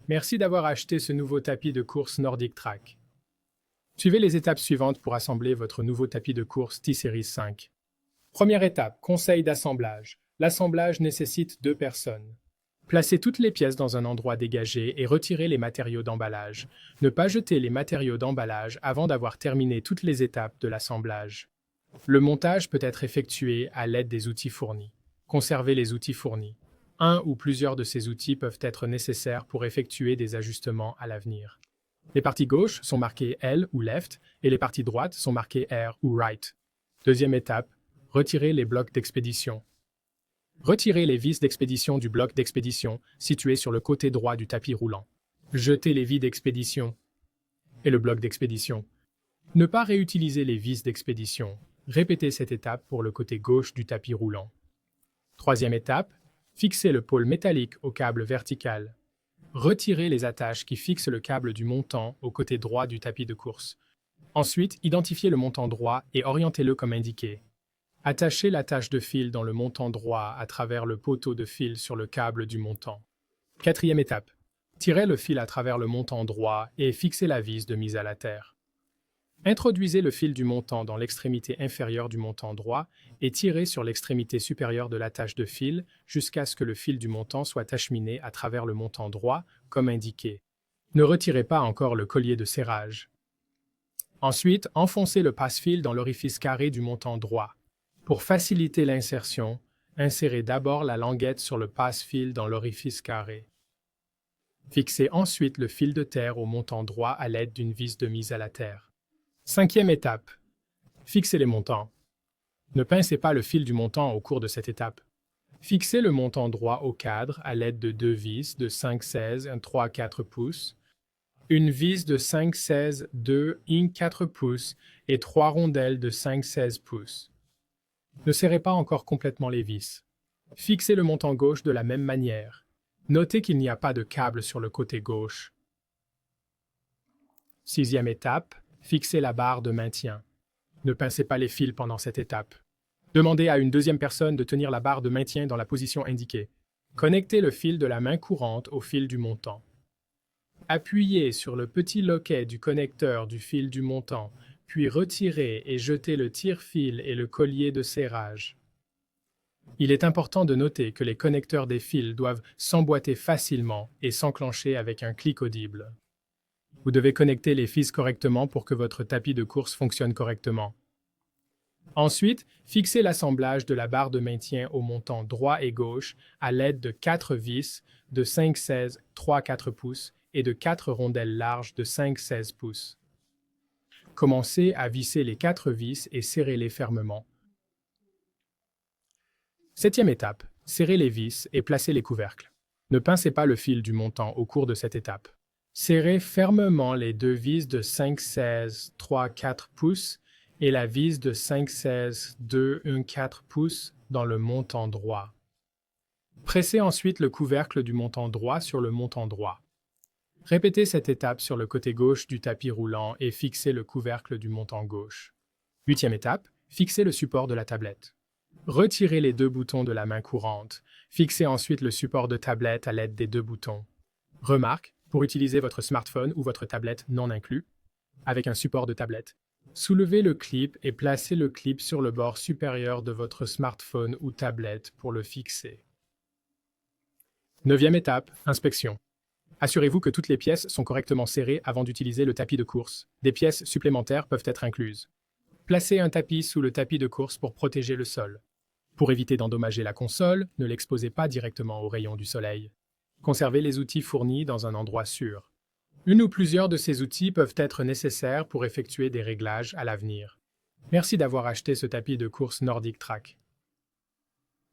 Merci d'avoir acheté ce nouveau tapis de course Nordic Track. Suivez les étapes suivantes pour assembler votre nouveau tapis de course T-Series 5. Première étape, conseil d'assemblage. L'assemblage nécessite 2 personnes. Placez toutes les pièces dans un endroit dégagé et retirez les matériaux d'emballage. Ne pas jeter les matériaux d'emballage avant d'avoir terminé toutes les étapes de l'assemblage. Le montage peut être effectué à l'aide des outils fournis. Conservez les outils fournis. Un ou plusieurs de ces outils peuvent être nécessaires pour effectuer des ajustements à l'avenir. Les parties gauches sont marquées L ou Left et les parties droites sont marquées R ou Right. Deuxième étape, retirez les blocs d'expédition. Retirez les vis d'expédition du bloc d'expédition situé sur le côté droit du tapis roulant. Jetez les vis d'expédition et le bloc d'expédition. Ne pas réutiliser les vis d'expédition. Répétez cette étape pour le côté gauche du tapis roulant. Troisième étape, fixez le pôle métallique au câble vertical. Retirez les attaches qui fixent le câble du montant au côté droit du tapis de course. Ensuite, identifiez le montant droit et orientez-le comme indiqué. Attachez l'attache de fil dans le montant droit à travers le poteau de fil sur le câble du montant. Quatrième étape, tirez le fil à travers le montant droit et fixez la vis de mise à la terre. Introduisez le fil du montant dans l'extrémité inférieure du montant droit et tirez sur l'extrémité supérieure de l'attache de fil jusqu'à ce que le fil du montant soit acheminé à travers le montant droit, comme indiqué. Ne retirez pas encore le collier de serrage. Ensuite, enfoncez le passe-fil dans l'orifice carré du montant droit. Pour faciliter l'insertion, insérez d'abord la languette sur le passe-fil dans l'orifice carré. Fixez ensuite le fil de terre au montant droit à l'aide d'une vis de mise à la terre. Cinquième étape. Fixez les montants. Ne pincez pas le fil du montant au cours de cette étape. Fixez le montant droit au cadre à l'aide de 2 vis de 5/16 1 3/4 pouces, une vis de 5/16 2 1 4 pouces et 3 rondelles de 5/16 pouces. Ne serrez pas encore complètement les vis. Fixez le montant gauche de la même manière. Notez qu'il n'y a pas de câble sur le côté gauche. Sixième étape. Fixez la barre de maintien. Ne pincez pas les fils pendant cette étape. Demandez à une deuxième personne de tenir la barre de maintien dans la position indiquée. Connectez le fil de la main courante au fil du montant. Appuyez sur le petit loquet du connecteur du fil du montant, puis retirez et jetez le tire-fil et le collier de serrage. Il est important de noter que les connecteurs des fils doivent s'emboîter facilement et s'enclencher avec un clic audible. Vous devez connecter les fils correctement pour que votre tapis de course fonctionne correctement. Ensuite, fixez l'assemblage de la barre de maintien au montant droit et gauche à l'aide de 4 vis de 5/16 3/4 pouces et de 4 rondelles larges de 5/16 pouces. Commencez à visser les 4 vis et serrez-les fermement. Septième étape, serrez les vis et placez les couvercles. Ne pincez pas le fil du montant au cours de cette étape. Serrez fermement les 2 vis de 5/16 3/4 pouces et la vis de 5/16 2 1/4 pouces dans le montant droit. Pressez ensuite le couvercle du montant droit sur le montant droit. Répétez cette étape sur le côté gauche du tapis roulant et fixez le couvercle du montant gauche. Huitième étape, fixez le support de la tablette. Retirez les 2 boutons de la main courante. Fixez ensuite le support de tablette à l'aide des 2 boutons. Remarque, pour utiliser votre smartphone ou votre tablette non inclus, avec un support de tablette, soulevez le clip et placez le clip sur le bord supérieur de votre smartphone ou tablette pour le fixer. Neuvième étape, inspection. Assurez-vous que toutes les pièces sont correctement serrées avant d'utiliser le tapis de course. Des pièces supplémentaires peuvent être incluses. Placez un tapis sous le tapis de course pour protéger le sol. Pour éviter d'endommager la console, ne l'exposez pas directement aux rayons du soleil. Conservez les outils fournis dans un endroit sûr. Une ou plusieurs de ces outils peuvent être nécessaires pour effectuer des réglages à l'avenir. Merci d'avoir acheté ce tapis de course Nordic Track.